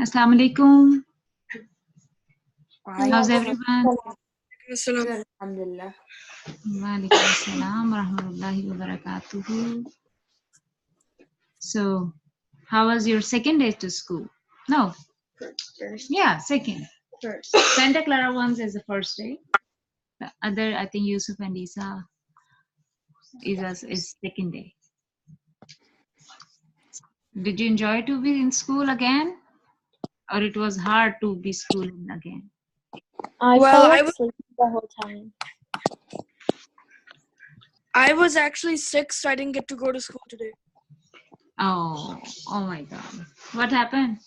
Assalamu alaikum. Hi. How's everyone? Alhamdulillah. Wa alaikum assalam wa rahmatullahi wa barakatuhu. So, how was your second day to school? No. First. Yeah, second. First. Santa Clara ones is the first day. The other, I think Yusuf and Isa is second day. Did you enjoy to be in school again? Or it was hard to be schooling again? I fell asleep the whole time. I was actually sick, so I didn't get to go to school today. Oh my God. What happened?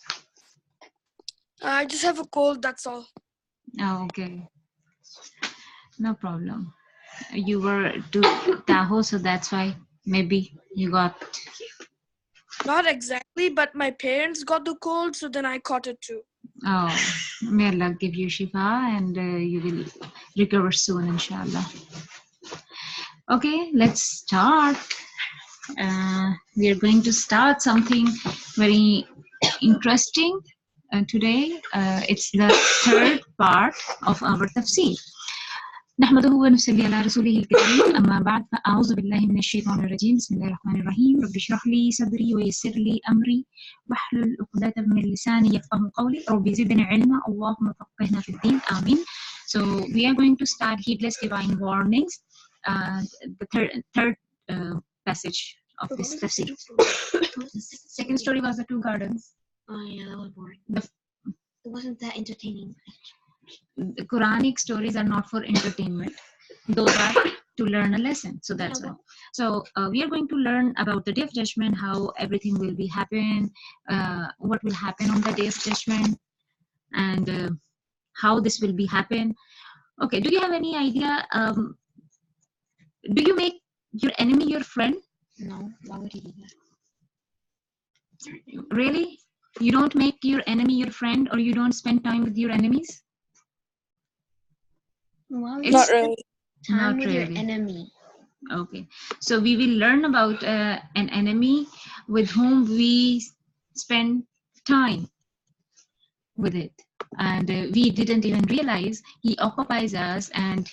I just have a cold, that's all. Oh, okay. No problem. You were to Tahoe, so that's why maybe you got... Not exactly, but my parents got the cold, so then I caught it too. Oh, may Allah give you shifa and you will recover soon, inshallah. Okay, let's start. We are going to start something very interesting today. It's the third part of our tafsir. نحمده ونصلي على رسوله الكريم أما بعد فأعوذ بالله من الشيطان الرجيم بسم الله الرحمن الرحيم رب اشرح لي صدري ويسر لي أمري واحلل عقدة من لساني يفقهوا قولي رب زدني علما اللهم فقهنا في الدين آمين. So we are going to start Heedless Divine Warnings, the third passage of this tafsir. The second story was the two gardens. Oh yeah, that was boring. It wasn't that entertaining. The Quranic stories are not for entertainment. Those are to learn a lesson. So that's why. So we are going to learn about the day of judgment, how everything will be happen, what will happen on the day of judgment, and how this will be happen. Okay, do you have any idea? Do you make your enemy your friend? No, why would he do that? Really? You don't make your enemy your friend, or you don't spend time with your enemies? Not really. Time with your really. enemy. Okay, so we will learn about an enemy with whom we spend time with it, and we didn't even realize he occupies us, and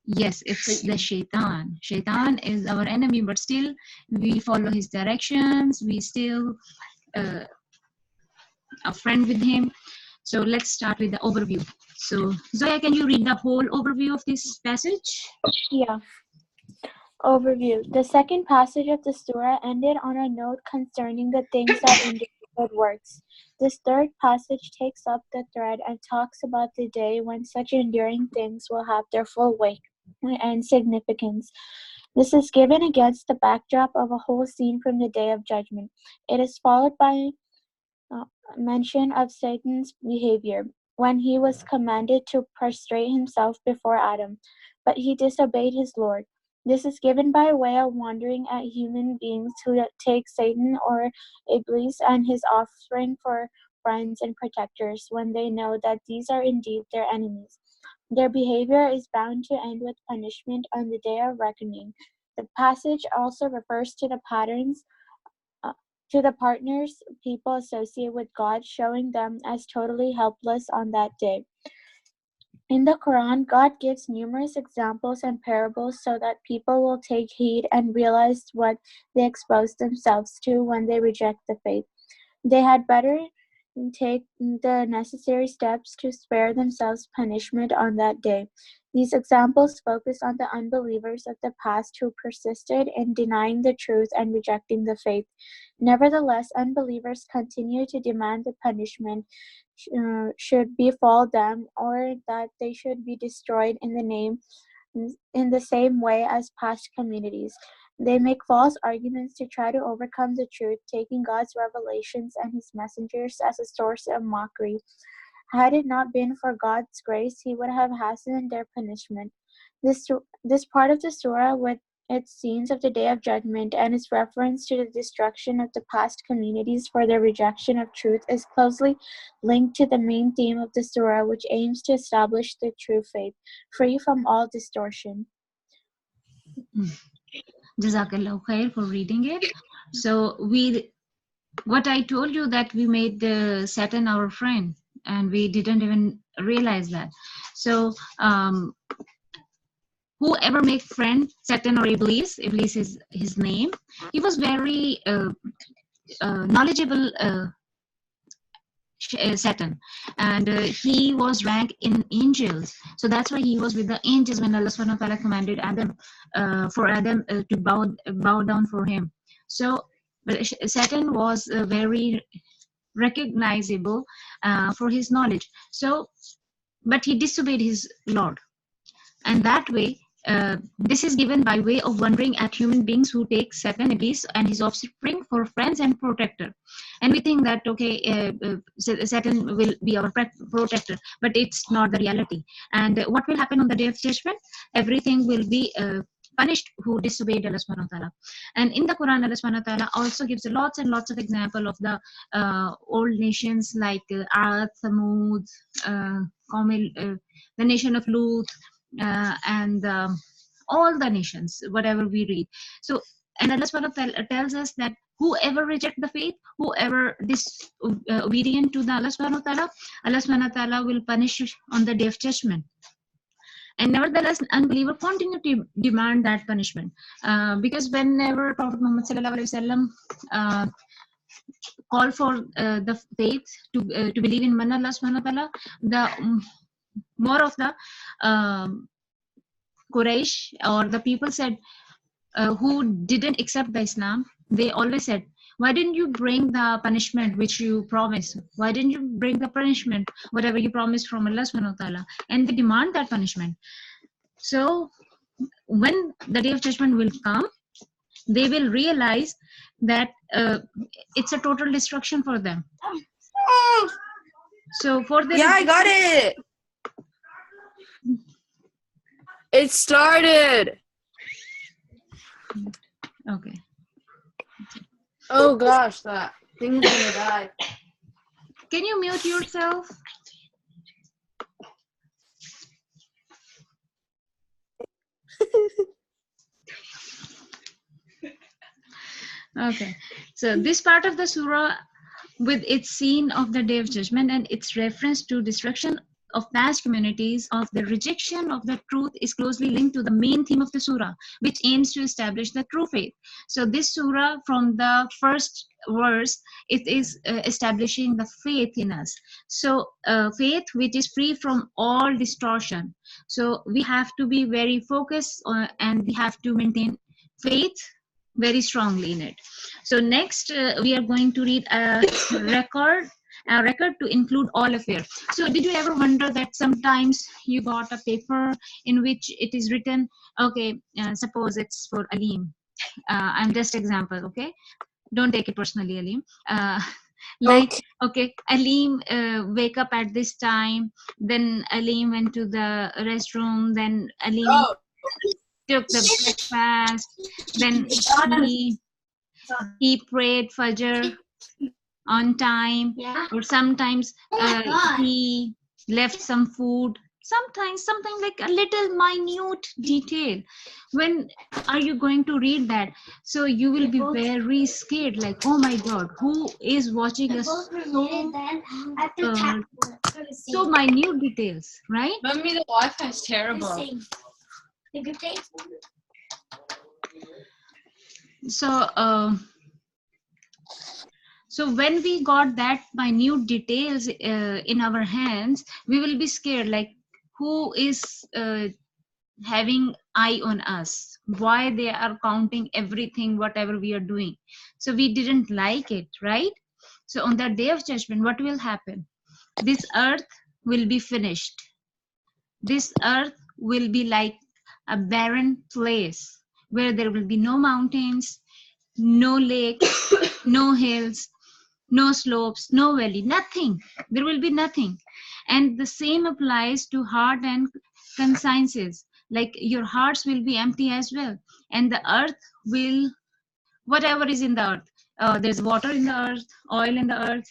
yes, it's the shaitan. Shaitan is our enemy, but still we follow his directions. We still a friend with him. So let's start with the overview. So Zoya, can you read the whole overview of this passage? Yeah. Overview. The second passage of the surah ended on a note concerning the things that indicate good works. This third passage takes up the thread and talks about the day when such enduring things will have their full weight and significance. This is given against the backdrop of a whole scene from the Day of Judgment. It is followed by mention of Satan's behavior when he was commanded to prostrate himself before Adam, but he disobeyed his Lord. This is given by way of wondering at human beings who take Satan or Iblis and his offspring for friends and protectors when they know that these are indeed their enemies. Their behavior is bound to end with punishment on the day of reckoning. The passage also refers to the patterns to the partners people associate with God, showing them as totally helpless on that day. In the Quran, God gives numerous examples and parables so that people will take heed and realize what they expose themselves to when they reject the faith. They had better take the necessary steps to spare themselves punishment on that day. These examples focus on the unbelievers of the past who persisted in denying the truth and rejecting the faith. Nevertheless, unbelievers continue to demand the punishment should befall them, or that they should be destroyed in the same way as past communities. They make false arguments to try to overcome the truth, taking God's revelations and his messengers as a source of mockery. Had it not been for God's grace, he would have hastened their punishment. This part of the surah, with its scenes of the Day of Judgment and its reference to the destruction of the past communities for their rejection of truth, is closely linked to the main theme of the surah, which aims to establish the true faith, free from all distortion. Jazakallah khair for reading it. So we what I told you, that we made Satan our friend and we didn't even realize that. So whoever make friend Satan or Iblis is his name, he was very knowledgeable Satan, and he was ranked in angels, so that's why he was with the angels when Allah subhanahu wa ta'ala commanded Adam for Adam to bow down for him. So Satan was very recognizable for his knowledge, so but he disobeyed his Lord, and that way this is given by way of wondering at human beings who take Satan, Iblis, and his offspring for friends and protector. And we think that, okay, Satan will be our protector, but it's not the reality. And what will happen on the Day of Judgment? Everything will be punished who disobeyed Allah subhanahu wa ta'ala. And in the Quran, Allah subhanahu wa ta'ala also gives lots and lots of example of the old nations like Ad, Thamud, the nation of Lut, and all the nations, whatever we read. So, and Allah subhanahu wa ta'ala tells us that whoever reject the faith, whoever disobedient to the Allah subhanahu wa ta'ala will punish on the Day of Judgment. And nevertheless, unbeliever continue to demand that punishment, because whenever Prophet Muhammad sallallahu alaihi wasallam call for the faith to believe in one Allah subhanahu wa ta'ala, the more of the Quraysh or the people said who didn't accept the Islam, they always said, why didn't you bring the punishment which you promised? Why didn't you bring the punishment, whatever you promised from Allah subhanahu wa ta'ala? And they demand that punishment. So when the Day of Judgment will come, they will realize that it's a total destruction for them. So for the Yeah, I got it. It started. Okay. Oh gosh, that thing's gonna die. Can you mute yourself? Okay. So this part of the surah, with its scene of the Day of Judgment and its reference to destruction of past communities of the rejection of the truth, is closely linked to the main theme of the surah, which aims to establish the true faith. So this surah, from the first verse, it is establishing the faith in us. So faith which is free from all distortion. So we have to be very focused and we have to maintain faith very strongly in it. So next we are going to read a record to include all affairs. So did you ever wonder that sometimes you got a paper in which it is written, okay, suppose it's for Alim, I'm just example, okay, don't take it personally, Alim, like, okay, Alim wake up at this time, then Alim went to the restroom, then Alim took the breakfast, then he prayed Fajr on time, or sometimes he left some food, sometimes something like a little minute detail. When are you going to read that? So you will be very scared, like, oh my God, who is watching us so minute details, right? Mommy, the Wi-Fi is terrible. So when we got that minute details in our hands, we will be scared, like, who is having eye on us? Why they are counting everything, whatever we are doing? So we didn't like it, right? So on the Day of Judgment, what will happen? This earth will be finished. This earth will be like a barren place where there will be no mountains, no lakes, no hills, no slopes, no valley, nothing. There will be nothing. And the same applies to heart and consciences. Like, your hearts will be empty as well. And the earth will, whatever is in the earth, there's water in the earth, oil in the earth,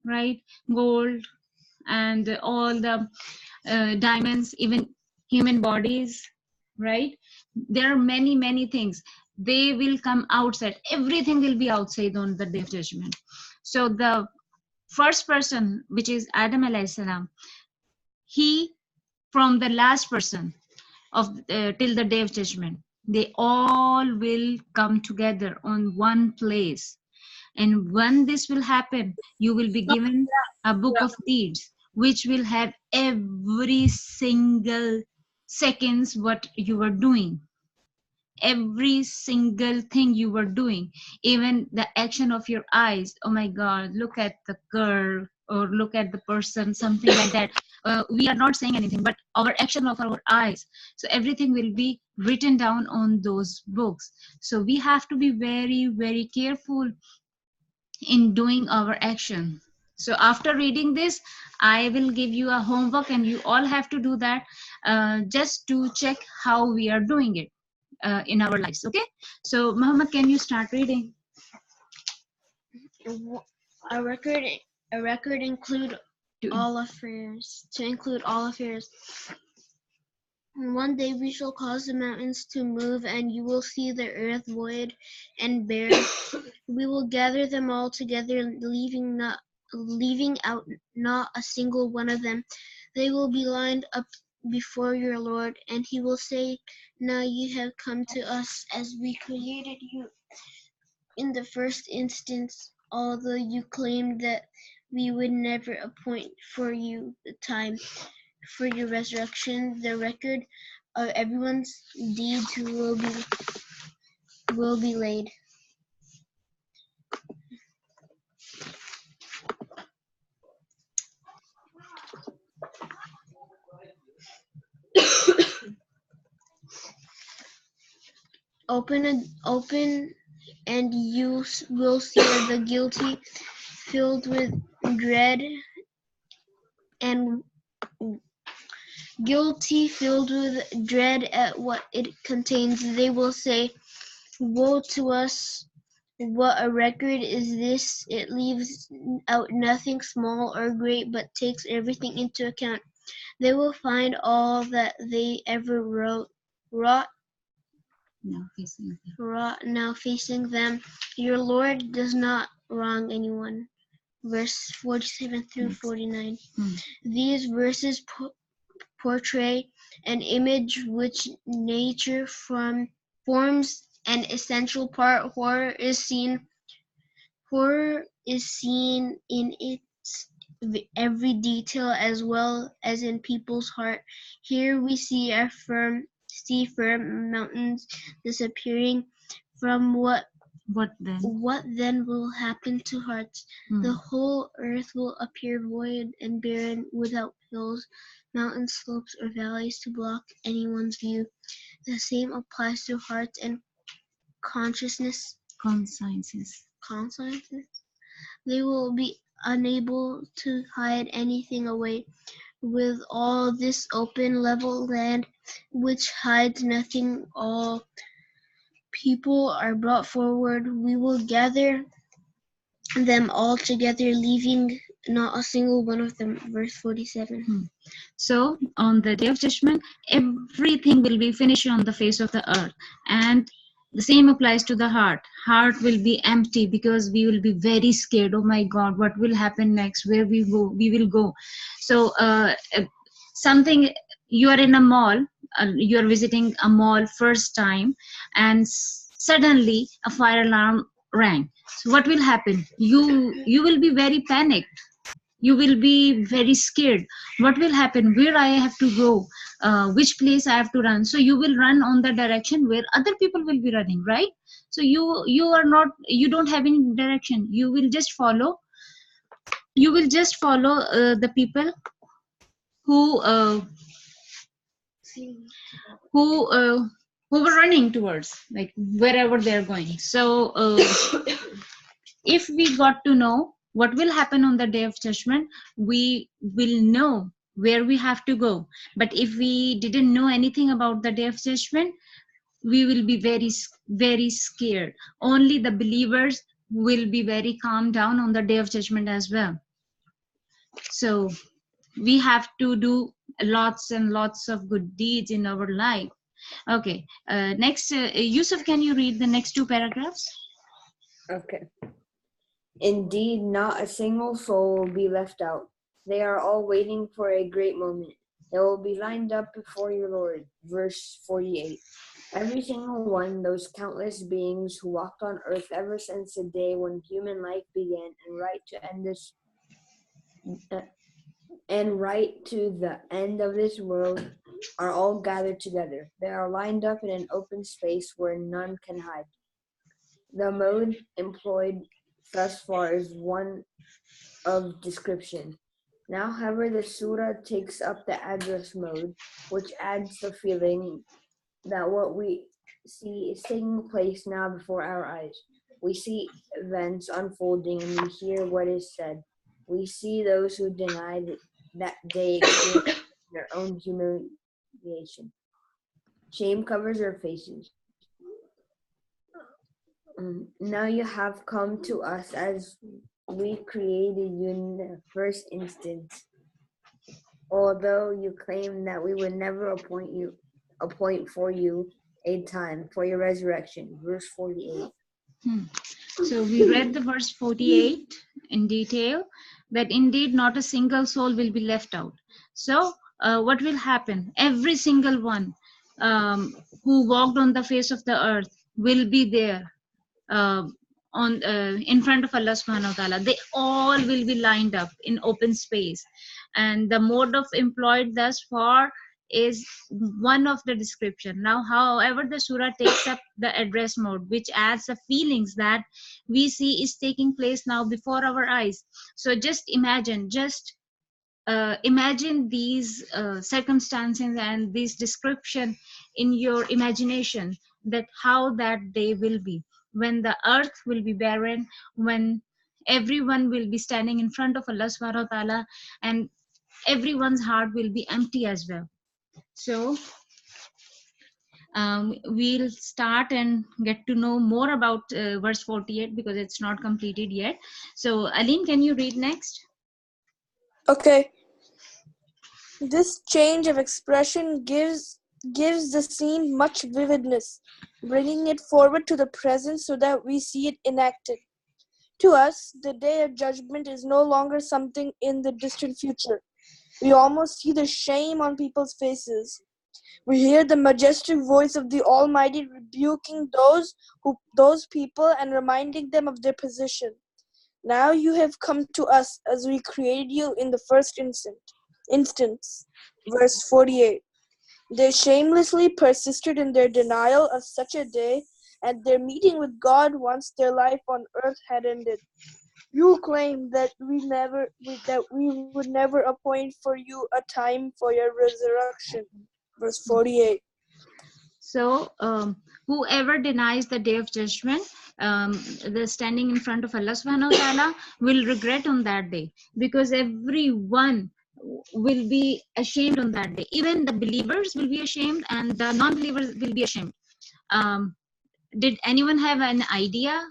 right? Gold and all the diamonds, even human bodies, right? There are many, many things. They will come outside. Everything will be outside on the Day of Judgment. So the first person, which is Adam alayhi salam, he from the last person of till the day of judgment, they all will come together on one place. And when this will happen, you will be given a book of deeds, which will have every single seconds what you are doing, every single thing you were doing, even the action of your eyes. Oh my God, look at the girl or look at the person, something like that. We are not saying anything, but our action of our eyes. So everything will be written down on those books. So we have to be very, very careful in doing our action. So after reading this, I will give you a homework and you all have to do that, just to check how we are doing it in our lives. Okay, so Muhammad, can you start reading? A record include all affairs. To include all affairs. One day we shall cause the mountains to move, and you will see the earth void and bare. We will gather them all together, leaving out not a single one of them. They will be lined up before your Lord, and he will say, "Now you have come to us as we created you in the first instance, although you claimed that we would never appoint for you the time for your resurrection. The record of everyone's deeds will be laid." Open, and you will see the guilty filled with dread at what it contains. They will say, "Woe to us! What a record is this! It leaves out nothing small or great, but takes everything into account." They will find all that they ever wrought now facing them. Your Lord does not wrong anyone. Verse 47 through 49. These verses portray an image which nature forms an essential part. Horror is seen in its every detail as well as in people's heart. Here we see firm mountains disappearing. From what then will happen to hearts? The whole earth will appear void and barren, without hills, mountain slopes, or valleys to block anyone's view. The same applies to hearts and consciences. They will be unable to hide anything away. With all this open, level land, which hides nothing, all people are brought forward. We will gather them all together, leaving not a single one of them. Verse 47. So on the day of judgment, everything will be finished on the face of the earth, and the same applies to the heart. Heart will be empty because we will be very scared. Oh my God, what will happen next? Where we will go. So something, you are in a mall, you are visiting a mall first time, and suddenly a fire alarm rang. So what will happen? You will be very panicked. You will be very scared. What will happen? Where I have to go? Which place I have to run? So you will run on the direction where other people will be running, right? So you don't have any direction. You will just follow the people who were running towards, like, wherever they're going. So if we got to know what will happen on the day of judgment, we will know where we have to go. But if we didn't know anything about the day of judgment, we will be very, very scared. Only the believers will be very calm down on the day of judgment as well. So we have to do lots and lots of good deeds in our life. Okay, next, Yusuf, can you read the next two paragraphs? Okay. Indeed, not a single soul will be left out. They are all waiting for a great moment. They will be lined up before your Lord. Verse 48. Every single one, those countless beings who walked on earth ever since the day when human life began and right to the end of this world, are all gathered together. They are lined up in an open space where none can hide. The mode employed thus far is one of description. Now, however, the surah takes up the address mode, which adds the feeling that what we see is taking place now before our eyes. We see events unfolding and we hear what is said. We see those who deny that they experience their own humiliation. Shame covers their faces. Now you have come to us as we created you in the first instance, although you claim that we would never appoint for you a time for your resurrection. Verse 48. So we read the verse 48 in detail, that indeed not a single soul will be left out. So what will happen? Every single one who walked on the face of the earth will be there in front of Allah subhanahu wa ta'ala. They all will be lined up in open space, and the mode of employed thus far is one of the description. Now, however, the surah takes up the address mode, which adds the feelings that we see is taking place now before our eyes. So just imagine these circumstances and this description in your imagination, that how that day will be, when the earth will be barren, when everyone will be standing in front of Allah subhanahu wa ta'ala, and everyone's heart will be empty as well. So we'll start and get to know more about verse 48 because it's not completed yet. So Aline, can you read next? Okay. This change of expression gives the scene much vividness, bringing it forward to the present so that we see it enacted. To us, the day of judgment is no longer something in the distant future. We almost see the shame on people's faces. We hear the majestic voice of the Almighty rebuking those people and reminding them of their position. Now you have come to us as we created you in the first instance. Verse 48. They shamelessly persisted in their denial of such a day, and their meeting with God once their life on earth had ended. You claim that we would never appoint for you a time for your resurrection. Verse 48. So whoever denies the day of judgment, the standing in front of Allah subhanahu wa ta'ala, will regret on that day, because everyone will be ashamed on that day. Even the believers will be ashamed and the non-believers will be ashamed. Did anyone have an idea?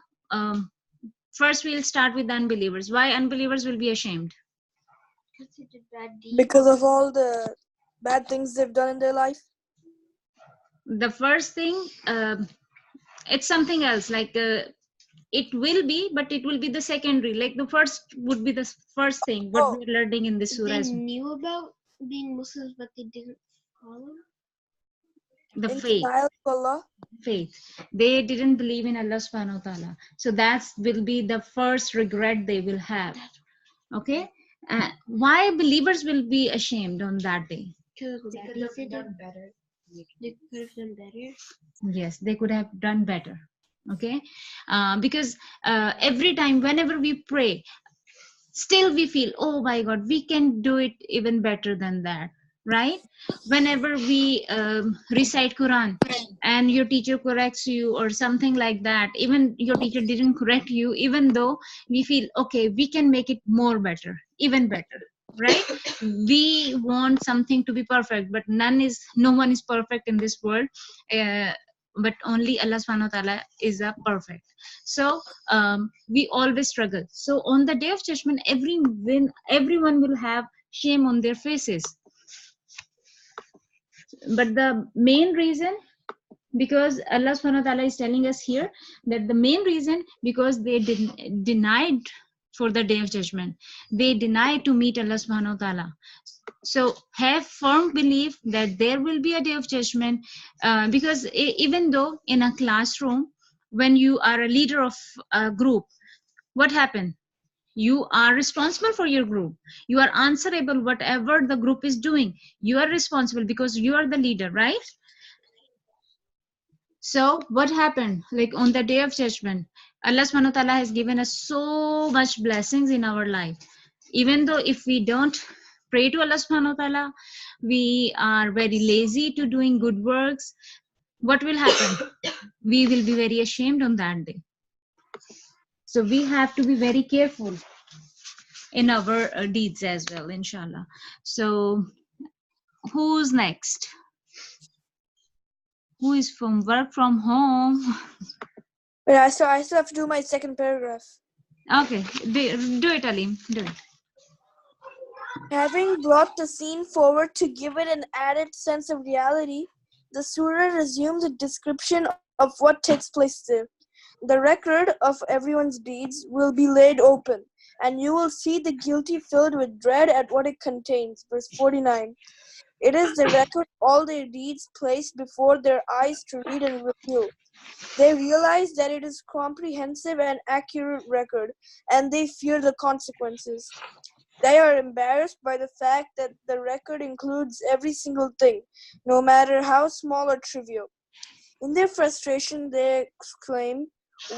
First we'll start with the unbelievers. Why unbelievers will be ashamed? Because of all the bad things they've done in their life. The first thing, it's something else, like it will be, but it will be the secondary. Like the first would be the first thing what we're learning in this surah. They knew about being Muslims, but they didn't follow the faith. They didn't believe in Allah subhanahu wa ta'ala. So that will be the first regret they will have. Okay. Why believers will be ashamed on that day? Because they could have done better. They could have done better. Yes, they could have done better. Okay. Because every time, whenever we pray, still we feel, oh my God, we can do it even better than that. Right? Whenever we recite Quran and your teacher corrects you or something like that, even your teacher didn't correct you, even though we feel, okay, we can make it more better, even better, right? We want something to be perfect, but no one is perfect in this world, but only Allah subhanahu wa ta'ala is a perfect. So we always struggle. So on the day of judgment, everyone will have shame on their faces. But the main reason Because Allah subhanahu wa ta'ala is telling us here that the main reason, because they denied for the day of judgment, they denied to meet Allah subhanahu wa ta'ala. So have firm belief that there will be a day of judgment, because even though in a classroom, when you are a leader of a group, what happened? You are responsible for your group. You are answerable whatever the group is doing. You are responsible because you are the leader, right? So what happened? Like on the day of judgment, Allah subhanahu wa ta'ala has given us so much blessings in our life. Even though if we don't pray to Allah subhanahu wa ta'ala, we are very lazy to doing good works, what will happen? We will be very ashamed on that day. So we have to be very careful in our deeds as well, inshallah. So who's next? Who is from work from home? Yeah, so I still have to do my second paragraph. Okay, do it, Alim. Do it. Having brought the scene forward to give it an added sense of reality, the surah resumes a description of what takes place there. The record of everyone's deeds will be laid open, and you will see the guilty filled with dread at what it contains. Verse 49. It is the record of all their deeds placed before their eyes to read and review. They realize that it is comprehensive and accurate record, and they fear the consequences. They are embarrassed by the fact that the record includes every single thing, no matter how small or trivial. In their frustration, they exclaim,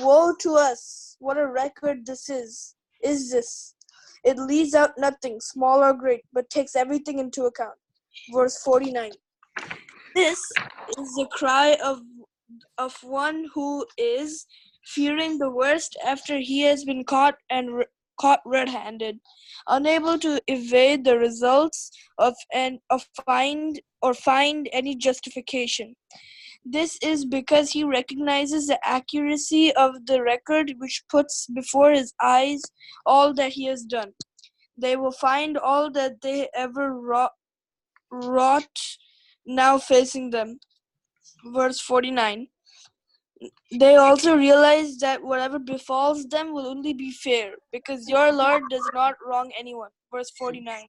"Woe to us! What a record this is! Is this? It leaves out nothing, small or great, but takes everything into account." Verse 49. This is the cry of one who is fearing the worst after he has been caught red-handed, unable to evade the results of find any justification. This is because he recognizes the accuracy of the record, which puts before his eyes all that he has done. They will find all that they ever wrought now facing them. Verse 49. They also realize that whatever befalls them will only be fair, because your Lord does not wrong anyone. Verse 49.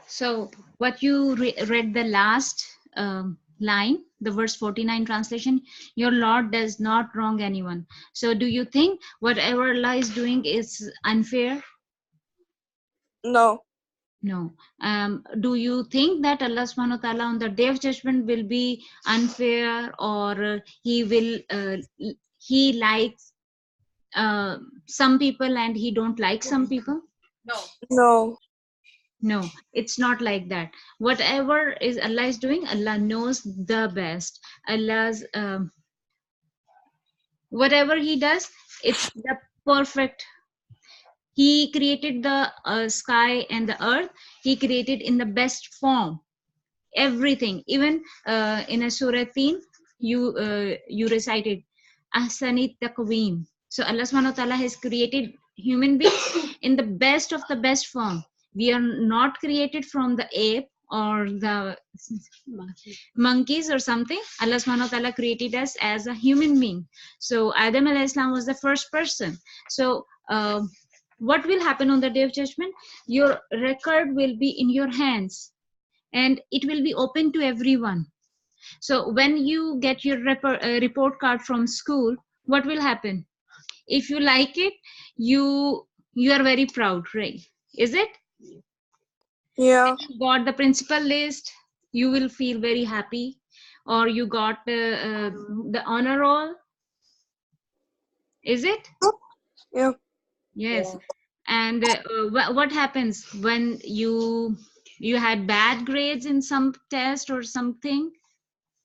So what you read the last line, the verse 49 translation, your Lord does not wrong anyone. So do you think whatever Allah is doing is unfair? No. No. Do you think that Allah subhanahu wa ta'ala on the day of judgment will be unfair, or he likes some people and he don't like some people? No. No, it's not like that. Whatever is Allah is doing, Allah knows the best. Allah's whatever he does, it's the perfect. He created the sky and the earth. He created in the best form. Everything, even in a surah Teen, you recited Ahsanit Taqweem. So Allah subhanahu wa ta'ala has created human beings in the best of the best form. We are not created from the ape or the monkeys or something. Allah subhanahu wa ta'ala created us as a human being. So Adam alayhi salam was the first person. So what will happen on the day of judgment? Your record will be in your hands, and it will be open to everyone. So when you get your report card from school, what will happen? If you like it, you are very proud, right? Is it? Yeah. If you got the principal list, you will feel very happy. Or you got the honor roll. Is it? Yeah. Yes. Yeah. And what happens when you had bad grades in some test or something?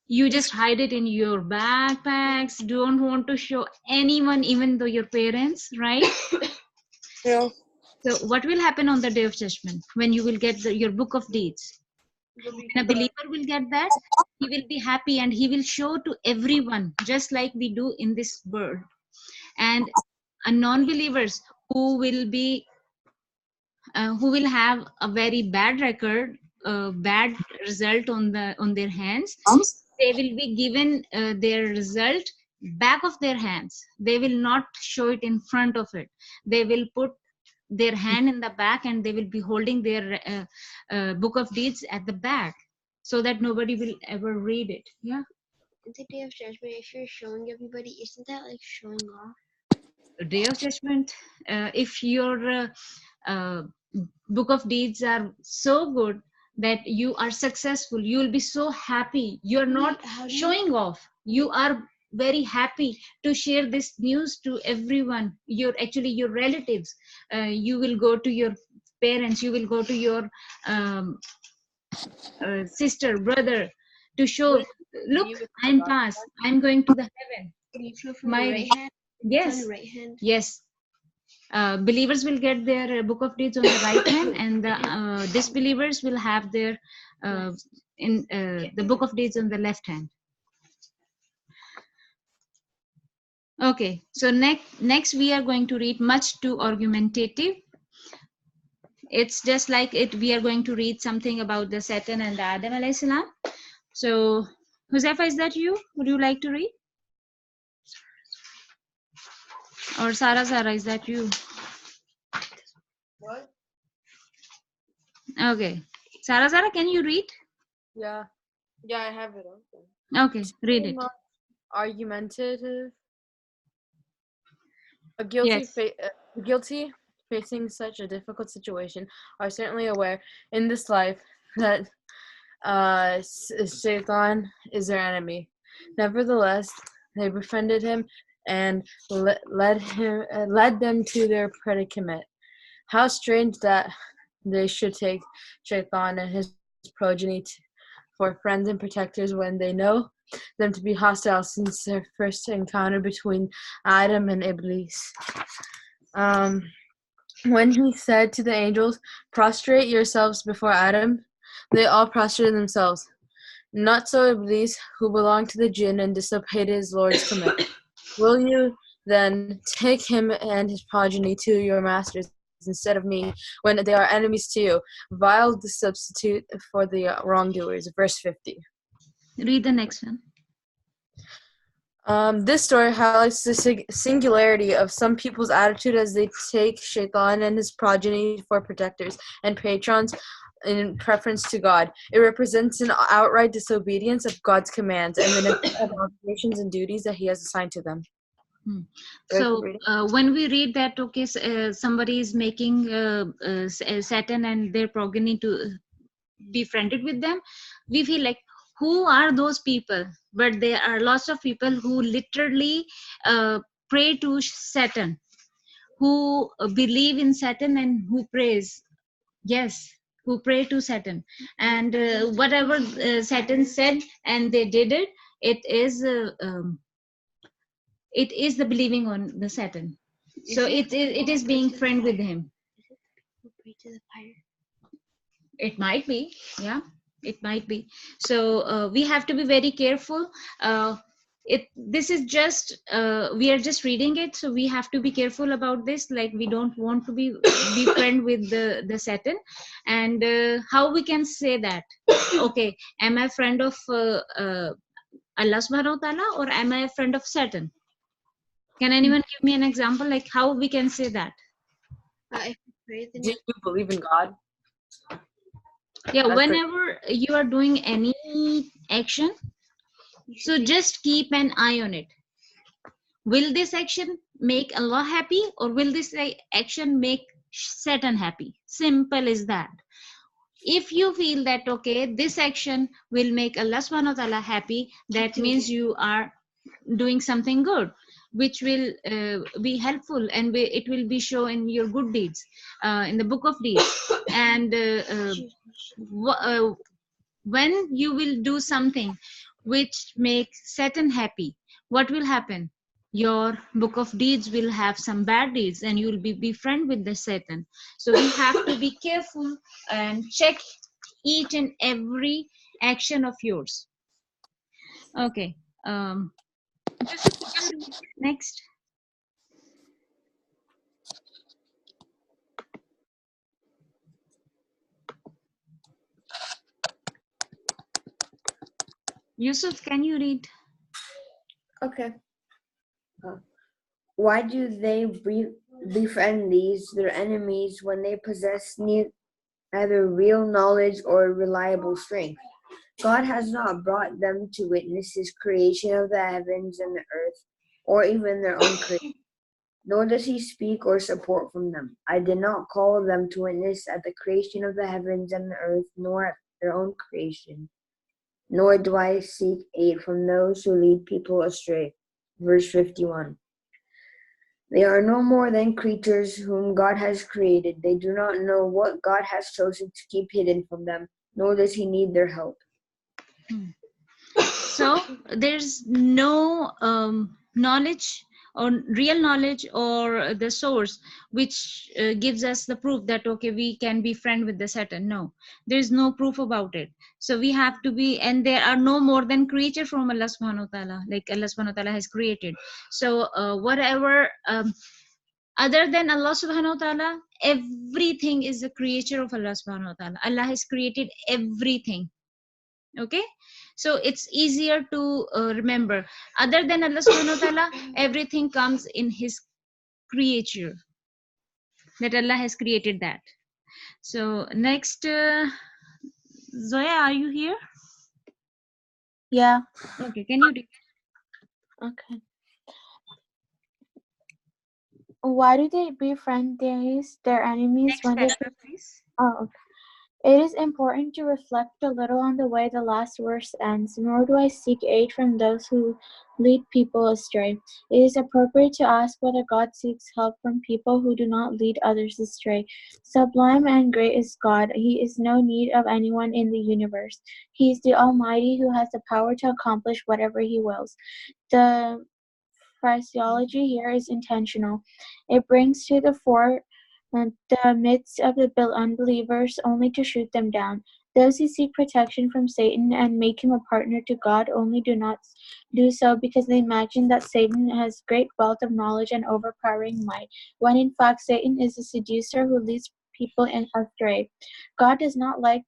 You just hide it in your backpacks, don't want to show anyone, even though your parents, right? Yeah. So what will happen on the day of judgment when you will get your book of deeds? When a believer will get that, he will be happy and he will show to everyone, just like we do in this world. And a non-believers who will have a very bad record, bad result on their hands, they will be given their result back of their hands. They will not show it in front of it. They will put their hand in the back and they will be holding their book of deeds at the back so that nobody will ever read it. Yeah. The day of judgment, if you're showing everybody, isn't that like showing off? Day of judgment, if your book of deeds are so good that you are successful, you will be so happy. You're not showing off, you are very happy to share this news to everyone, your relatives. You will go to your parents, you will go to your sister, brother, to show, look, I'm past, I'm going to the heaven. Can you show from My the right hand? yes, On the right hand. yes. Believers will get their book of deeds on the right hand, and the disbelievers will have their the book of deeds on the left hand. Okay, so next we are going to read much to argumentative. It's just like it. We are going to read something about the Satan and the Adam alayhi salam. So, Josefa, is that you? Would you like to read? Or Sarah, is that you? What? Okay. Sarah, can you read? Yeah, I have it open. Okay, read it. Argumentative. Yes. The guilty facing such a difficult situation are certainly aware in this life that Shaitan is their enemy. Nevertheless, they befriended him and led them to their predicament. How strange that they should take Shaitan and his progeny for friends and protectors when they know them to be hostile since their first encounter between Adam and Iblis. When he said to the angels, "Prostrate yourselves before Adam," they all prostrated themselves. Not so Iblis, who belonged to the jinn and disobeyed his Lord's command. Will you then take him and his progeny to your masters instead of me, when they are enemies to you? Vile the substitute for the wrongdoers. Verse 50. Read the next one. This story highlights the singularity of some people's attitude as they take Shaitan and his progeny for protectors and patrons in preference to God. It represents an outright disobedience of God's commands and the neglect of obligations and duties that he has assigned to them. So when we read that, okay, somebody is making Satan and their progeny to be friended with them, we feel like, who are those people? But there are lots of people who literally pray to Satan, who believe in Satan and who praise. Yes, who pray to Satan, and whatever Satan said and they did it. It is the believing on the Satan. So it is being friend with him. It might be, yeah, it might be. So we have to be very careful. This is just we are just reading it, so we have to be careful about this. Like, we don't want to be friend with the Satan. And how we can say that, okay, am I a friend of Allah subhanahu wa ta'ala, or am I a friend of Satan? Can anyone give me an example, like how we can say that? If you pray, then Do you believe in God? Yeah, whenever you are doing any action, so just keep an eye on it. Will this action make Allah happy, or will this action make Satan happy? Simple as that. If you feel that, okay, this action will make Allah subhanahu wa ta'ala happy, that means you are doing something good, which will be helpful, and it will be shown in your good deeds, in the book of deeds. And when you will do something which makes Satan happy, what will happen? Your book of deeds will have some bad deeds, and you will be befriend with the Satan. So we have to be careful and check each and every action of yours. Okay. Next. Yusuf, can you read? Okay. Why do they befriend these, their enemies, when they possess neither real knowledge or reliable strength? God has not brought them to witness his creation of the heavens and the earth, or even their own creation, nor does he speak or support from them. I did not call them to witness at the creation of the heavens and the earth, nor at their own creation, nor do I seek aid from those who lead people astray. Verse 51. They are no more than creatures whom God has created. They do not know what God has chosen to keep hidden from them, nor does he need their help. So there's no knowledge or real knowledge or the source which gives us the proof that okay, we can be friend with the Satan. No, there's no proof about it. So we have to be, and there are no more than creature from Allah subhanahu wa ta'ala, like Allah subhanahu wa ta'ala has created. So whatever other than Allah subhanahu wa ta'ala, everything is a creature of Allah subhanahu wa ta'ala. Allah has created everything. Okay, so it's easier to remember. Other than Allah subhanahu wa ta'ala, everything comes in his creature, that Allah has created that. So next, Zoya, are you here? Yeah. Okay, can you read? Okay. Why do they befriend their enemies Next when they? paragraph, please. Oh, okay. It is important to reflect a little on the way the last verse ends, nor do I seek aid from those who lead people astray. It is appropriate to ask whether God seeks help from people who do not lead others astray. Sublime and great is God. He is no need of anyone in the universe. He is the Almighty who has the power to accomplish whatever he wills. The phraseology here is intentional. It brings to the fore the midst of the unbelievers only to shoot them down. Those who seek protection from Satan and make him a partner to God only do not do so because they imagine that Satan has great wealth of knowledge and overpowering might, when in fact Satan is a seducer who leads people astray. God does not like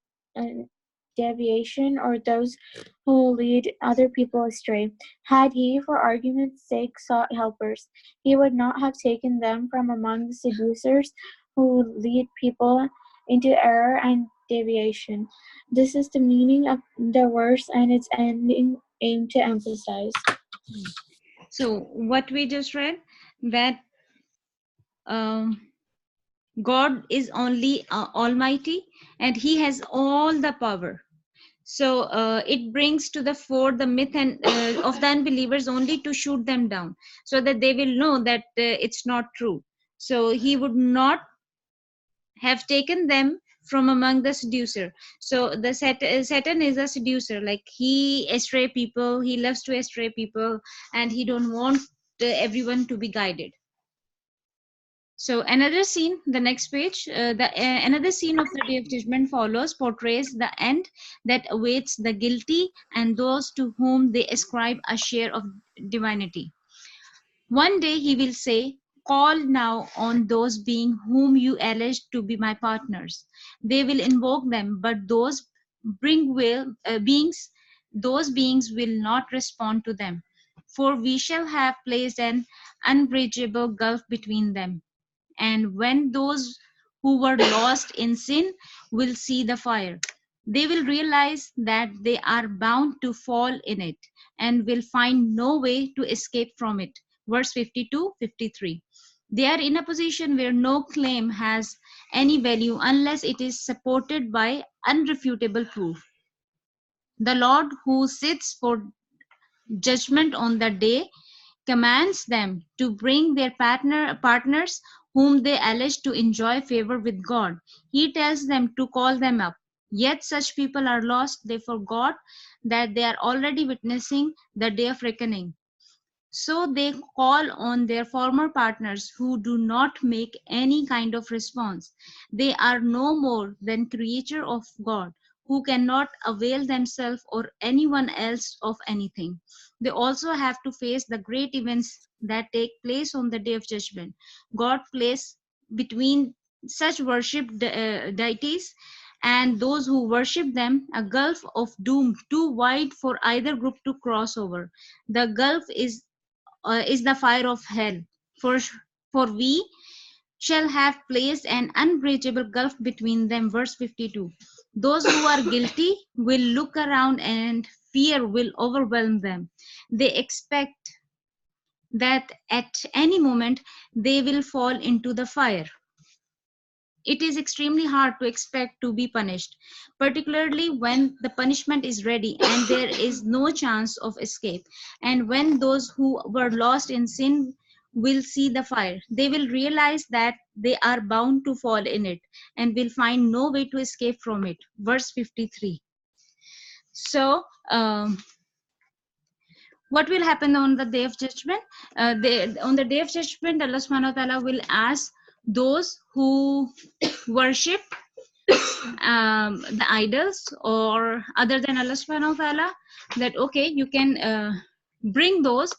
deviation or those who lead other people astray. Had he, for argument's sake, sought helpers, he would not have taken them from among the seducers who lead people into error and deviation. This is the meaning of the verse and its ending aim to emphasize. So what we just read, that God is only almighty and he has all the power. So it brings to the fore the myth and of the unbelievers only to shoot them down, so that they will know that it's not true. So he would not have taken them from among the seducer. So the Satan is a seducer, like he astray people, he loves to astray people, and he don't want everyone to be guided. So another scene, the next page, another scene of the Day of Judgment follows, portrays the end that awaits the guilty and those to whom they ascribe a share of divinity. One day he will say, call now on those beings whom you allege to be my partners. They will invoke them, but beings, those beings will not respond to them. For we shall have placed an unbridgeable gulf between them. And when those who were lost in sin will see the fire, they will realize that they are bound to fall in it and will find no way to escape from it. Verse 52-53. They are in a position where no claim has any value unless it is supported by unrefutable proof. The Lord who sits for judgment on the day commands them to bring their partners whom they allege to enjoy favor with God. He tells them to call them up. Yet such people are lost. They forgot that they are already witnessing the day of reckoning. So they call on their former partners who do not make any kind of response. They are no more than creature of God who cannot avail themselves or anyone else of anything. They also have to face the great events that take place on the day of judgment. God placed between such worshipped deities and those who worship them, a gulf of doom too wide for either group to cross over. The gulf is the fire of hell. For we shall have placed an unbridgeable gulf between them. Verse 52. Those who are guilty will look around and fear will overwhelm them. They expect that at any moment they will fall into the fire. It is extremely hard to expect to be punished, particularly when the punishment is ready and there is no chance of escape. And when those who were lost in sin will see the fire, they will realize that they are bound to fall in it and will find no way to escape from it. Verse 53. So, what will happen on the day of judgment? On the day of judgment, Allah subhanahu wa ta'ala will ask those who worship the idols or other than Allah subhanahu wa ta'ala, that okay, you can bring those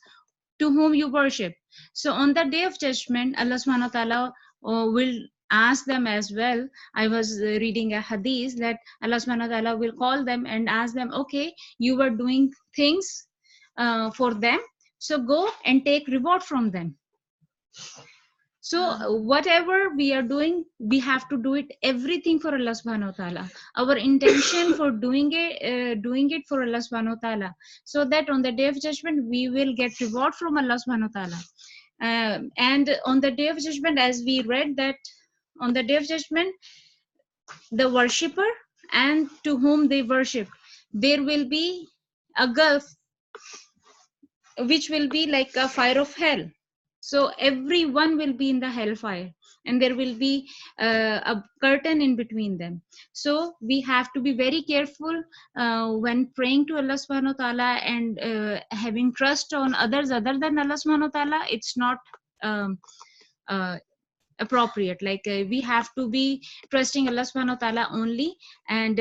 to whom you worship. So on the day of judgment, Allah subhanahu wa ta'ala will ask them as well. I was reading a hadith that Allah subhanahu wa ta'ala will call them and ask them, okay, you were doing things for them, so go and take reward from them. So whatever we are doing, we have to do it everything for Allah subhanahu wa ta'ala. Our intention for doing it for Allah subhanahu wa ta'ala, so that on the day of judgment we will get reward from Allah subhanahu wa ta'ala. And on the day of judgment, as we read that on the day of judgment, the worshipper and to whom they worship, there will be a gulf which will be like a fire of hell. So everyone will be in the hellfire and there will be a curtain in between them. So we have to be very careful when praying to Allah subhanahu wa ta'ala and having trust on others other than Allah subhanahu wa ta'ala. It's not appropriate. Like we have to be trusting Allah subhanahu wa ta'ala only. And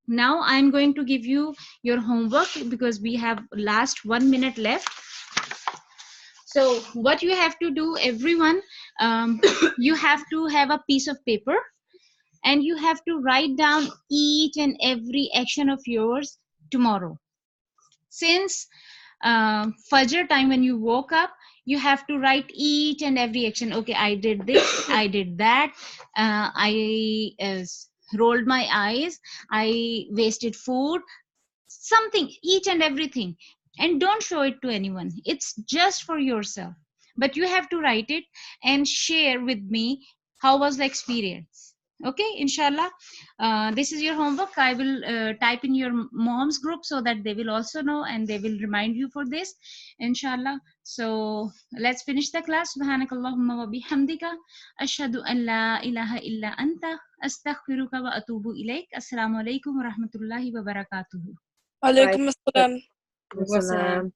now I'm going to give you your homework because we have last 1 minute left. So what you have to do, everyone, you have to have a piece of paper and you have to write down each and every action of yours tomorrow. Since Fajr time, when you woke up, you have to write each and every action. Okay, I did this, I did that, I rolled my eyes, I wasted food, something, each and everything. And don't show it to anyone. It's just for yourself. But you have to write it and share with me how was the experience. Okay, inshallah. This is your homework. I will type in your mom's group so that they will also know and they will remind you for this, inshallah. So let's finish the class. Subhanakallahumma wa bihamdika ashhadu an la ilaha illa anta astaghfiruka wa atubu ilaik. Assalamu alaikum wa rahmatullahi wa barakatuhu. Alaikum assalam. Wassalam.